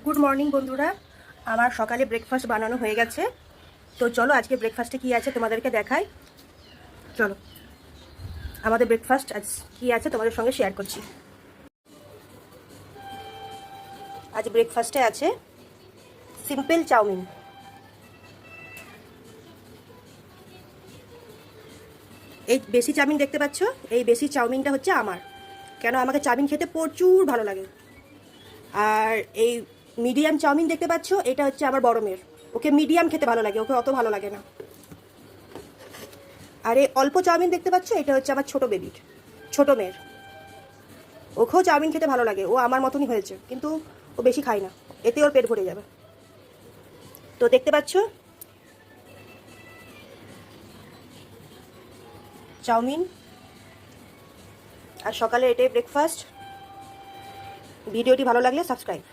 Good morning বন্ধুরা, আমার সকালে ব্রেকফাস্ট বানানো হয়ে গেছে। তো চলো আজকে ব্রেকফাস্টে কী আছে তোমাদেরকে দেখাই। চলো আমাদের ব্রেকফাস্ট আজ কী আছে তোমাদের সঙ্গে শেয়ার করছি। আজ ব্রেকফাস্টে আছে সিম্পল চাউমিন। এই বেশি চাউমিন দেখতে পাচ্ছ, এই বেশি চাউমিনটা হচ্ছে আমার। কেন, আমাকে চাউমিন খেতে প্রচুর ভালো লাগে। আর এই মিডিয়াম চাউমিন দেখতে পাচ্ছ, এটা হচ্ছে আমার বড় মেয়ের। ওকে মিডিয়াম খেতে ভালো লাগে, ওকে অত ভালো লাগে না। আর এই অল্প চাউমিন দেখতে পাচ্ছ, এটা হচ্ছে আমার ছোট বেবির, ছোট মেয়ের। ওকেও চাউমিন খেতে ভালো লাগে, ও আমার মতনই হয়েছে, কিন্তু ও বেশি খায় না, এতে ওর পেট ভরে যাবে। তো দেখতে পাচ্ছ চাউমিন, আর সকালে এটাই ব্রেকফাস্ট। ভিডিওটি ভালো লাগলে সাবস্ক্রাইব।